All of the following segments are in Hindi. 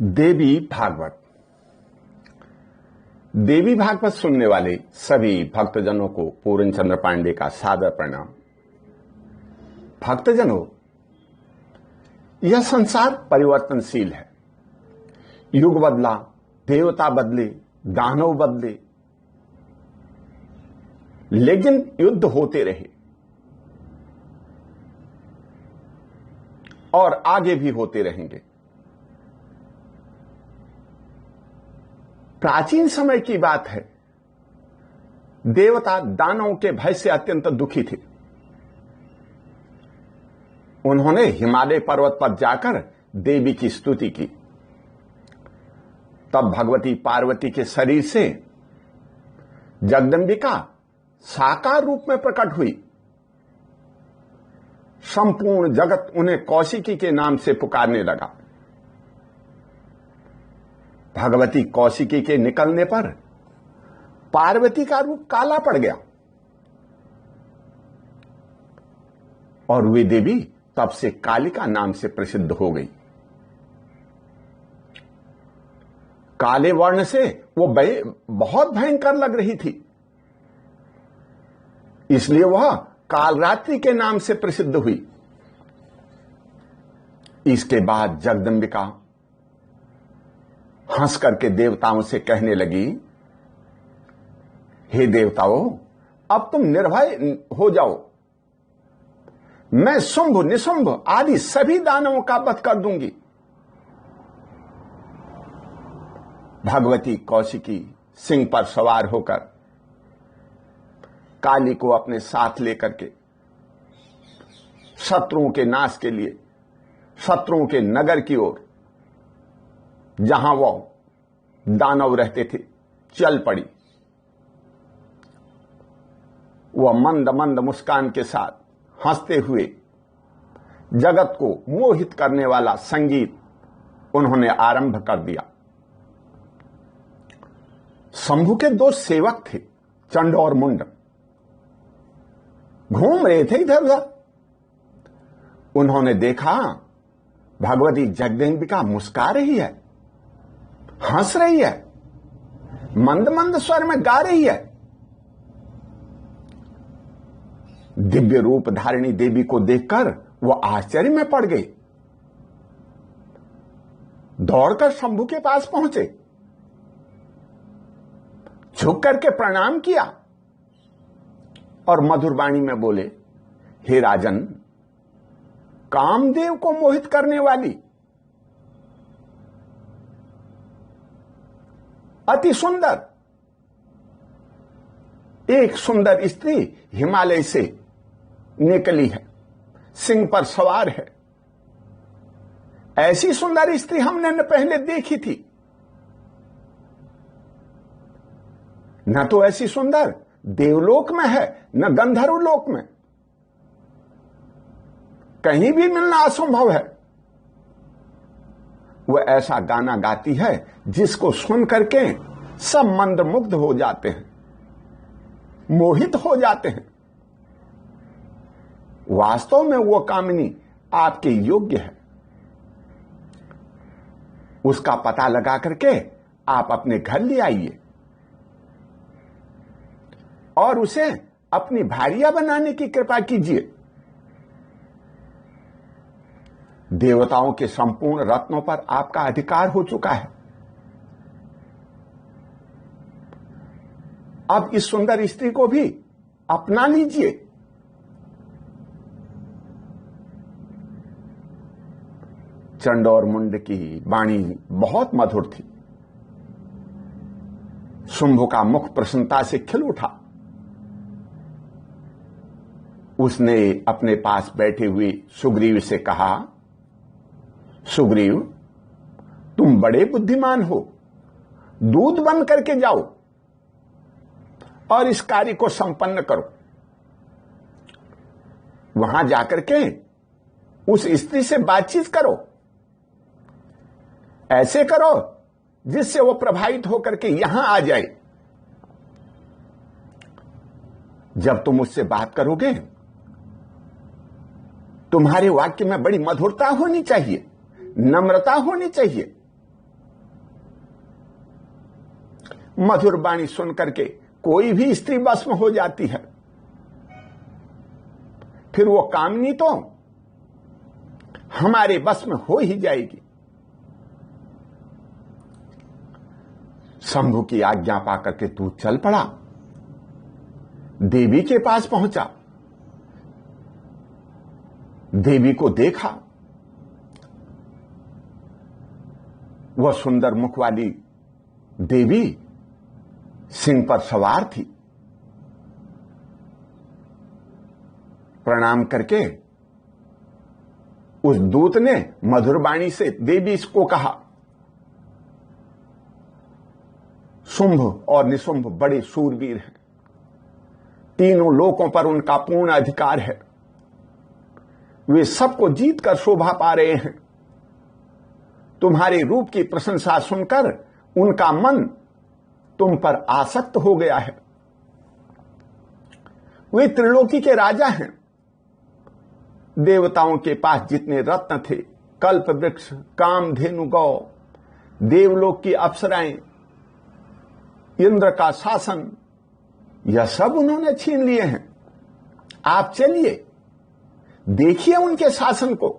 देवी भागवत। देवी भागवत सुनने वाले सभी भक्तजनों को पूर्ण चंद्र पांडे का सादर प्रणाम। भक्तजनों, यह संसार परिवर्तनशील है। युग बदला, देवता बदले, दानव बदले, लेकिन युद्ध होते रहे और आगे भी होते रहेंगे। प्राचीन समय की बात है, देवता दानवों के भय से अत्यंत दुखी थे। उन्होंने हिमालय पर्वत पर जाकर देवी की स्तुति की। तब भगवती पार्वती के शरीर से जगदंबिका साकार रूप में प्रकट हुई। संपूर्ण जगत उन्हें कौशिकी के नाम से पुकारने लगा। भगवती कौशिकी के निकलने पर पार्वती का रूप काला पड़ गया और वे देवी तब से कालिका नाम से प्रसिद्ध हो गई। काले वर्ण से वो बहुत भयंकर लग रही थी, इसलिए वह कालरात्रि के नाम से प्रसिद्ध हुई। इसके बाद जगदंबिका हंस करके देवताओं से कहने लगी, हे देवताओं, अब तुम निर्भय हो जाओ। मैं शुंभ निशुंभ आदि सभी दानवों का वध कर दूंगी। भगवती कौशिकी सिंह पर सवार होकर काली को अपने साथ लेकर के शत्रुओं के नाश के लिए शत्रुओं के नगर की ओर, जहां वो दानव रहते थे, चल पड़ी। वह मंद मंद मुस्कान के साथ हंसते हुए जगत को मोहित करने वाला संगीत उन्होंने आरंभ कर दिया। शंभु के दो सेवक थे, चंड और मुंड, घूम रहे थे इधर उधर। उन्होंने देखा भगवती जगदंबिका मुस्का रही है, हंस रही है, मंद मंद स्वर में गा रही है। दिव्य रूप धारिणी देवी को देखकर वो आश्चर्य में पड़ गए। दौड़कर शंभु के पास पहुंचे, झुक करके प्रणाम किया और मधुर वाणी में बोले, हे राजन, कामदेव को मोहित करने वाली अति सुंदर एक सुंदर स्त्री हिमालय से निकली है, सिंह पर सवार है। ऐसी सुंदर स्त्री हमने न पहले देखी थी, न तो ऐसी सुंदर देवलोक में है न गंधर्व लोक में, कहीं भी मिलना असंभव है। वह ऐसा गाना गाती है जिसको सुन करके सब मंत्रमुग्ध हो जाते हैं, मोहित हो जाते हैं। वास्तव में वो कामिनी आपके योग्य है। उसका पता लगा करके आप अपने घर ले आइए और उसे अपनी भारिया बनाने की कृपा कीजिए। देवताओं के संपूर्ण रत्नों पर आपका अधिकार हो चुका है। अब इस सुंदर स्त्री को भी अपना लीजिए। चंड और मुंड की वाणी बहुत मधुर थी। शुंभ का मुख प्रसन्नता से खिल उठा। उसने अपने पास बैठे हुए सुग्रीव से कहा, सुग्रीव, तुम बड़े बुद्धिमान हो, दूत बन करके जाओ और इस कार्य को संपन्न करो। वहां जाकर के उस स्त्री से बातचीत करो, ऐसे करो जिससे वो प्रभावित होकर के यहां आ जाए। जब तुम उससे बात करोगे, तुम्हारे वाक्य में बड़ी मधुरता होनी चाहिए, नम्रता होनी चाहिए। मधुर वाणी सुन करके कोई भी स्त्री भस्म हो जाती है, फिर वो कामनी तो हमारे बस में हो ही जाएगी। शंभु की आज्ञा पाकर के तू चल पड़ा, देवी के पास पहुंचा, देवी को देखा। वह सुंदर मुख वाली देवी सिंह पर सवार थी। प्रणाम करके उस दूत ने मधुर वाणी से देवी को कहा, शुंभ और निशुंभ बड़े शूरवीर हैं, तीनों लोकों पर उनका पूर्ण अधिकार है, वे सबको जीत कर शोभा पा रहे हैं। तुम्हारे रूप की प्रशंसा सुनकर उनका मन तुम पर आसक्त हो गया है। वे त्रिलोकी के राजा हैं। देवताओं के पास जितने रत्न थे, कल्प वृक्ष, कामधेनु गौ, देवलोक की अप्सराएं, इंद्र का शासन, यह सब उन्होंने छीन लिए हैं। आप चलिए, देखिए उनके शासन को।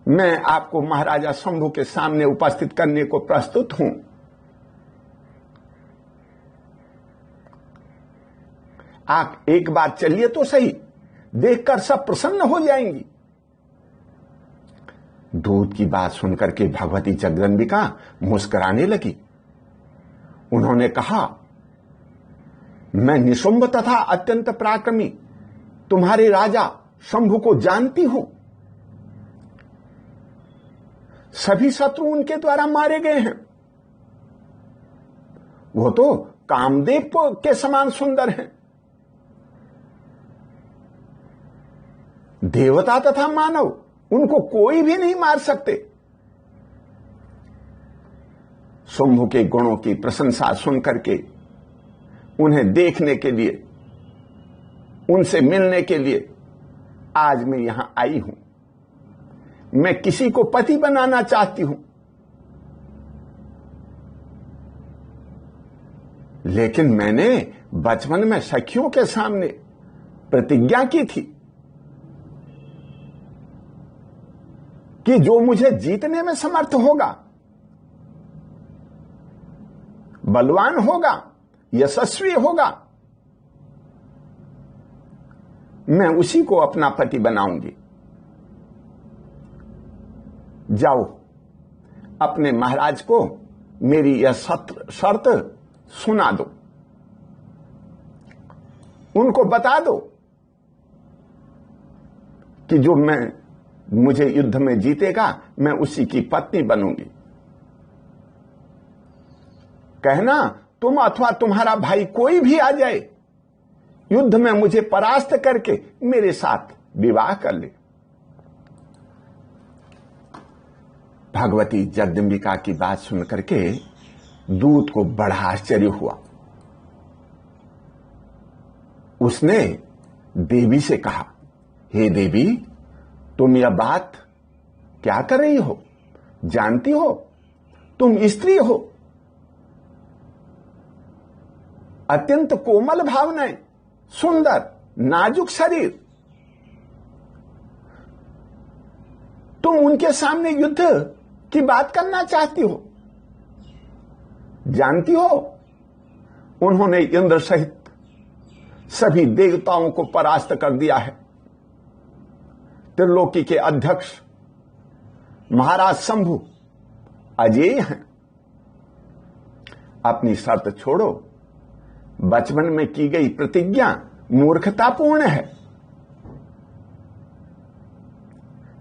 मैं आपको महाराजा शंभु के सामने उपस्थित करने को प्रस्तुत हूं। आप एक बार चलिए तो सही, देखकर सब प्रसन्न हो जाएंगी। दूत की बात सुनकर के भगवती जगदंबिका मुस्कुराने लगी। उन्होंने कहा, मैं निशुंभ तथा अत्यंत पराक्रमी तुम्हारे राजा शंभु को जानती हूं। सभी शत्रु उनके द्वारा मारे गए हैं। वो तो कामदेव के समान सुंदर हैं। देवता तथा मानव उनको कोई भी नहीं मार सकते। शंभु के गुणों की प्रशंसा सुनकर के उन्हें देखने के लिए, उनसे मिलने के लिए आज मैं यहां आई हूं। मैं किसी को पति बनाना चाहती हूं, लेकिन मैंने बचपन में सखियों के सामने प्रतिज्ञा की थी कि जो मुझे जीतने में समर्थ होगा, बलवान होगा, यशस्वी होगा, मैं उसी को अपना पति बनाऊंगी। जाओ, अपने महाराज को मेरी यह शर्त सुना दो, उनको बता दो कि जो मुझे युद्ध में जीतेगा मैं उसी की पत्नी बनूंगी। कहना, तुम अथवा तुम्हारा भाई कोई भी आ जाए, युद्ध में मुझे परास्त करके मेरे साथ विवाह कर ले। भगवती जगदंबिका की बात सुनकर के दूत को बड़ा आश्चर्य हुआ। उसने देवी से कहा, हे देवी, तुम यह बात क्या कर रही हो? जानती हो तुम स्त्री हो, अत्यंत कोमल भावनाएं, सुंदर नाजुक शरीर, तुम उनके सामने युद्ध की बात करना चाहती हो? जानती हो उन्होंने इंद्र सहित सभी देवताओं को परास्त कर दिया है। त्रिलोकी के अध्यक्ष महाराज शंभु अजेय हैं। अपनी शर्त छोड़ो, बचपन में की गई प्रतिज्ञा मूर्खतापूर्ण है।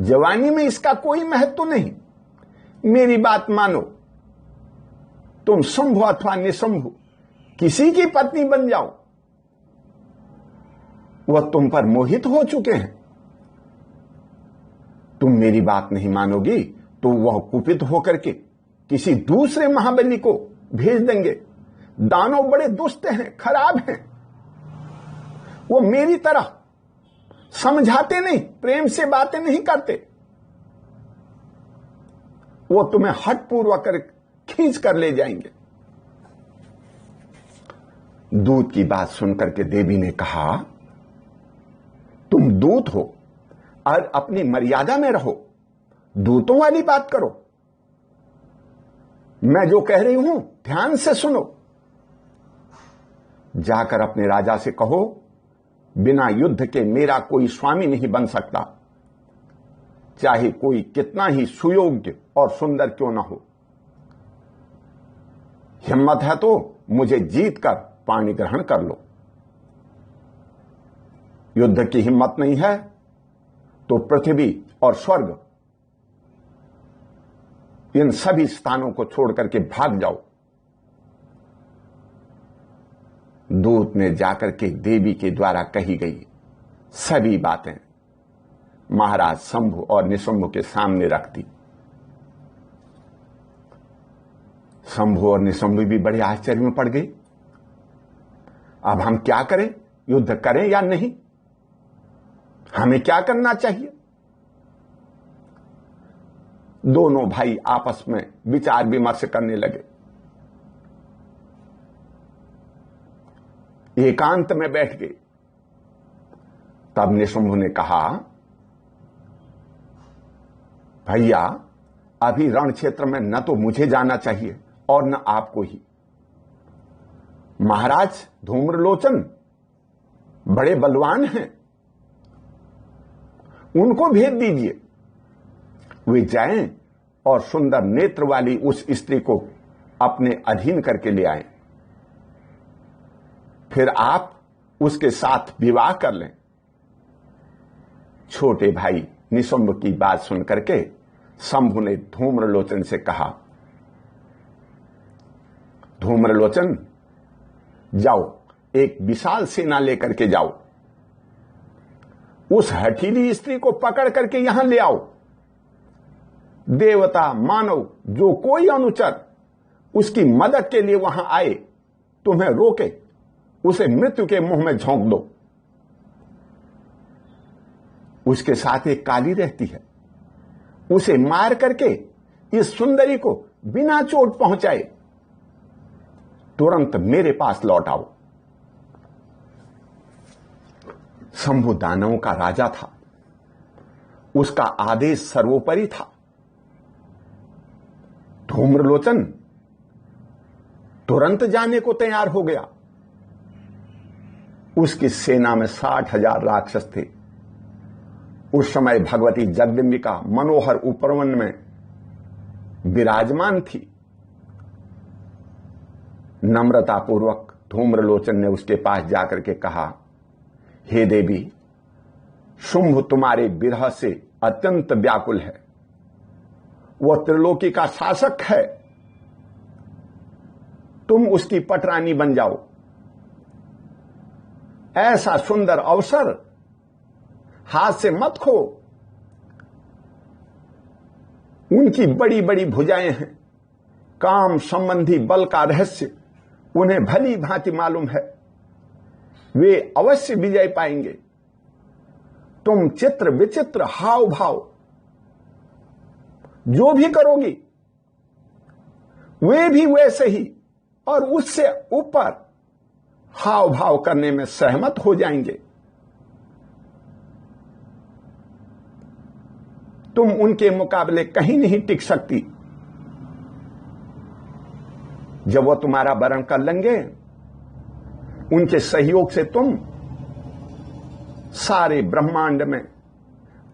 जवानी में इसका कोई महत्व नहीं। मेरी बात मानो, तुम शंभु अथवा निशंभु किसी की पत्नी बन जाओ, वह तुम पर मोहित हो चुके हैं। तुम मेरी बात नहीं मानोगी तो वह कुपित होकर के किसी दूसरे महाबली को भेज देंगे। दानव बड़े दुष्ट हैं, खराब हैं। वो मेरी तरह समझाते नहीं, प्रेम से बातें नहीं करते। वो तुम्हें हठपूर्वक खींच कर ले जाएंगे। दूत की बात सुनकर के देवी ने कहा, तुम दूत हो और अपनी मर्यादा में रहो, दूतों वाली बात करो। मैं जो कह रही हूं ध्यान से सुनो। जाकर अपने राजा से कहो, बिना युद्ध के मेरा कोई स्वामी नहीं बन सकता, चाहे कोई कितना ही सुयोग्य और सुंदर क्यों ना हो। हिम्मत है तो मुझे जीतकर पाणी ग्रहण कर लो। युद्ध की हिम्मत नहीं है तो पृथ्वी और स्वर्ग इन सभी स्थानों को छोड़ करके भाग जाओ। दूत ने जाकर के देवी के द्वारा कही गई सभी बातें महाराज शंभु और निशंभु के सामने रख दी। शंभु और निशंभु भी बड़े आश्चर्य में पड़ गए। अब हम क्या करें, युद्ध करें या नहीं, हमें क्या करना चाहिए। दोनों भाई आपस में विचार विमर्श करने लगे। एकांत में बैठ गए। तब निशंभु ने कहा, भैया अभी रण क्षेत्र में न तो मुझे जाना चाहिए और न आपको ही। महाराज धूम्रलोचन बड़े बलवान हैं, उनको भेज दीजिए, वे जाएं और सुंदर नेत्र वाली उस स्त्री को अपने अधीन करके ले आएं। फिर आप उसके साथ विवाह कर लें। छोटे भाई निशंभ की बात सुनकर के शंभु ने धूम्रलोचन से कहा, धूम्रलोचन जाओ, एक विशाल सेना लेकर के जाओ, उस हठीली स्त्री को पकड़ करके यहां ले आओ। देवता मानव जो कोई अनुचर उसकी मदद के लिए वहां आए, तुम्हें रोके, उसे मृत्यु के मुंह में झोंक दो। उसके साथ एक काली रहती है, उसे मार करके इस सुंदरी को बिना चोट पहुंचाए तुरंत मेरे पास लौट आओ। शंभु दानवों का राजा था, उसका आदेश सर्वोपरि था। धूम्रलोचन तुरंत जाने को तैयार हो गया। उसकी सेना में 60,000 राक्षस थे। उस समय भगवती जगदम्बिका मनोहर उपवन में विराजमान थी। नम्रतापूर्वक धूम्रलोचन ने उसके पास जाकर के कहा, हे देवी, शुंभ तुम्हारे विरह से अत्यंत व्याकुल है, वह त्रिलोकी का शासक है, तुम उसकी पटरानी बन जाओ। ऐसा सुंदर अवसर हाथ से मत खो। उनकी बड़ी बड़ी भुजाएं हैं, काम संबंधी बल का रहस्य उन्हें भली भांति मालूम है, वे अवश्य विजय पाएंगे। तुम चित्र विचित्र हाव भाव जो भी करोगी वे भी वैसे ही और उससे ऊपर हाव भाव करने में सहमत हो जाएंगे। तुम उनके मुकाबले कहीं नहीं टिक सकती। जब वो तुम्हारा वरण कर लेंगे, उनके सहयोग से तुम सारे ब्रह्मांड में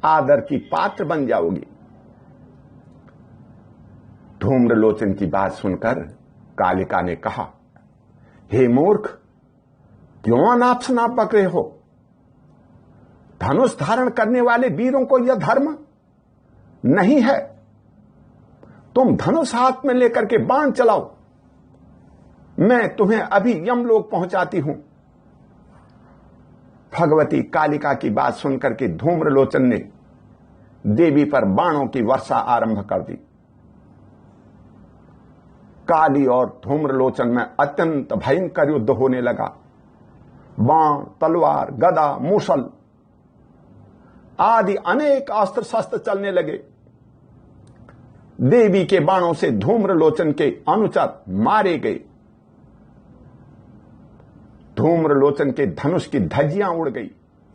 आदर की पात्र बन जाओगी। धूम्रलोचन की बात सुनकर कालिका ने कहा, हे मूर्ख, क्यों अनाप शनाप बक रहे हो? धनुष धारण करने वाले वीरों को यह धर्म नहीं है। तुम धनुष हाथ में लेकर के बाण चलाओ, मैं तुम्हें अभी यमलोक पहुंचाती हूं। भगवती कालिका की बात सुनकर के धूम्रलोचन ने देवी पर बाणों की वर्षा आरंभ कर दी। काली और धूम्रलोचन में अत्यंत भयंकर युद्ध होने लगा। बाण, तलवार, गदा, मूसल आदि अनेक अस्त्र शस्त्र चलने लगे। देवी के बाणों से धूम्रलोचन के अनुचर मारे गए। धूम्रलोचन के धनुष की धज्जियां उड़ गई,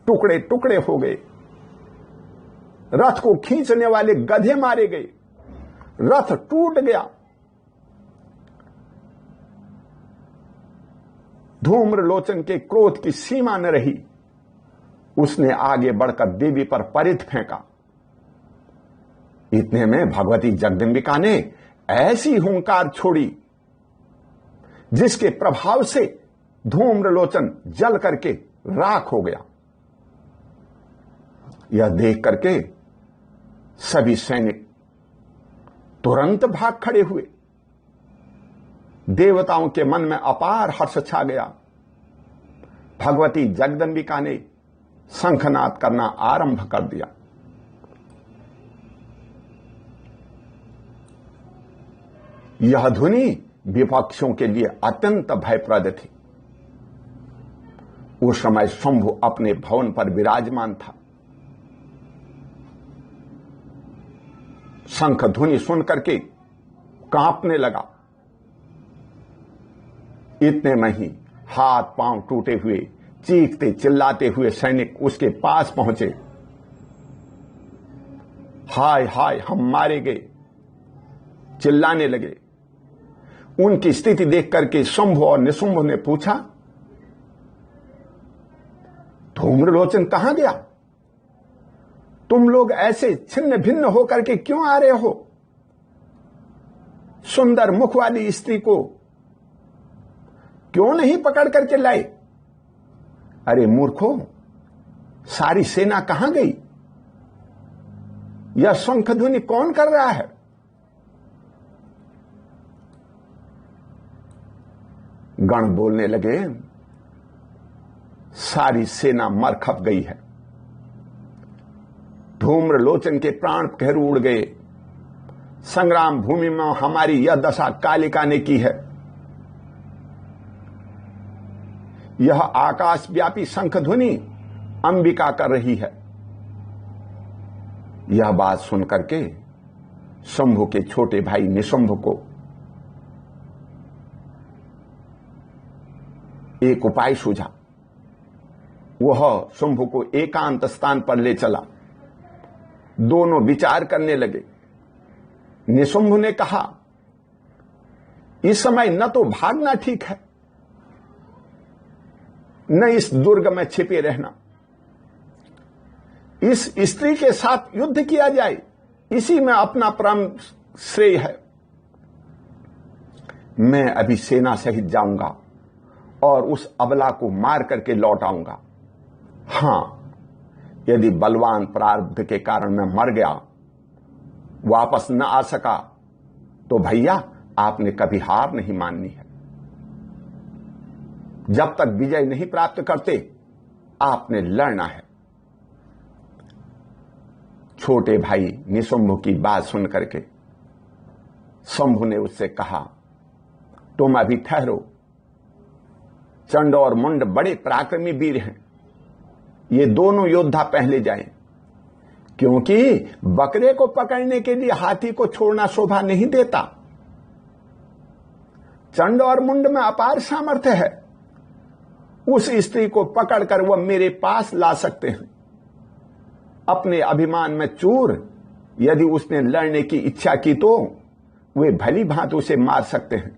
टुकड़े टुकड़े हो गए। रथ को खींचने वाले गधे मारे गए, रथ टूट गया। धूम्रलोचन के क्रोध की सीमा न रही। उसने आगे बढ़कर देवी पर परिध फेंका। इतने में भगवती जगदंबिका ने ऐसी हुंकार छोड़ी जिसके प्रभाव से धूम्रलोचन जल करके राख हो गया। यह देख करके सभी सैनिक तुरंत भाग खड़े हुए। देवताओं के मन में अपार हर्ष छा गया। भगवती जगदंबिका ने शंखनाद करना आरंभ कर दिया। यह ध्वनि विपक्षों के लिए अत्यंत भयप्रद थी। उस समय शंभु अपने भवन पर विराजमान था। शंख ध्वनि सुनकर के कांपने लगा। इतने में ही हाथ पांव टूटे हुए, चीखते चिल्लाते हुए सैनिक उसके पास पहुंचे। हाय हाय, हम मारे गए, चिल्लाने लगे। उनकी स्थिति देख करके शंभु और निशुंभ ने पूछा, धूम्रलोचन कहां गया? तुम लोग ऐसे छिन्न भिन्न होकर के क्यों आ रहे हो? सुंदर मुख वाली स्त्री को क्यों नहीं पकड़ करके लाए? अरे मूर्खों, सारी सेना कहां गई? यह शंख ध्वनि कौन कर रहा है? गण बोलने लगे, सारी सेना मर खप गई है। धूम्रलोचन के प्राण पखेरु उड़ गए। संग्राम भूमि में हमारी यह दशा कालिका ने की है। यह आकाशव्यापी शंख ध्वनि अंबिका कर रही है। यह बात सुनकर के शंभु के छोटे भाई निशुंभ को एक उपाय सूझा। वह शंभु को एकांत स्थान पर ले चला। दोनों विचार करने लगे। निशुंभ ने कहा, इस समय न तो भागना ठीक है, न इस दुर्ग में छिपे रहना। इस स्त्री के साथ युद्ध किया जाए, इसी में अपना परम श्रेय है। मैं अभी सेना सहित जाऊंगा और उस अबला को मार करके लौट आऊंगा। हां, यदि बलवान प्रारब्ध के कारण मैं मर गया, वापस न आ सका, तो भैया आपने कभी हार नहीं माननी है। जब तक विजय नहीं प्राप्त करते, आपने लड़ना है। छोटे भाई निशुंभ की बात सुनकर के शंभु ने उससे कहा, तुम अभी ठहरो। चंड और मुंड बड़े पराक्रमी वीर हैं। ये दोनों योद्धा पहले जाएं, क्योंकि बकरे को पकड़ने के लिए हाथी को छोड़ना शोभा नहीं देता। चंड और मुंड में अपार सामर्थ्य है। उस स्त्री को पकड़कर वह मेरे पास ला सकते हैं। अपने अभिमान में चूर यदि उसने लड़ने की इच्छा की तो वे भली भांति उसे मार सकते हैं।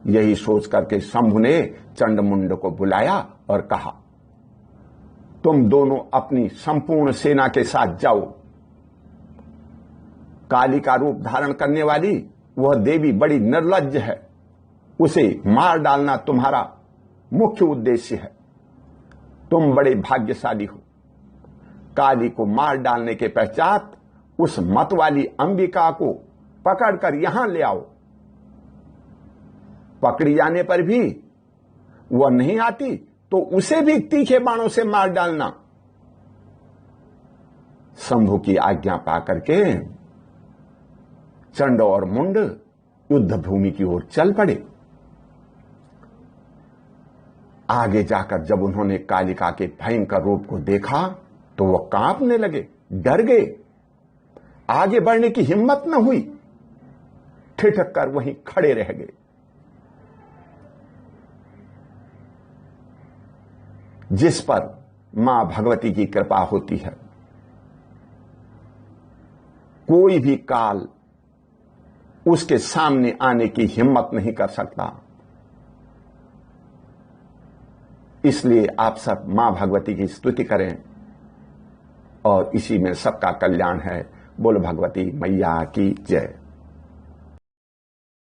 यही सोच करके शंभु ने चंडमुंड को बुलाया और कहा, तुम दोनों अपनी संपूर्ण सेना के साथ जाओ। काली का रूप धारण करने वाली वह देवी बड़ी निर्लज्ज है। उसे मार डालना तुम्हारा मुख्य उद्देश्य है। तुम बड़े भाग्यशाली हो। काली को मार डालने के पश्चात उस मत वाली अंबिका को पकड़कर यहां ले आओ। पकड़ी जाने पर भी वह नहीं आती तो उसे भी तीखे बाणों से मार डालना। शंभु की आज्ञा पाकर के चंड और मुंड युद्ध भूमि की ओर चल पड़े। आगे जाकर जब उन्होंने कालिका के भयंकर रूप को देखा तो वह कांपने लगे, डर गए। आगे बढ़ने की हिम्मत न हुई, ठिठक कर वहीं खड़े रह गए। जिस पर मां भगवती की कृपा होती है, कोई भी काल उसके सामने आने की हिम्मत नहीं कर सकता। इसलिए आप सब मां भगवती की स्तुति करें और इसी में सबका कल्याण है। बोल भगवती मैया की जय।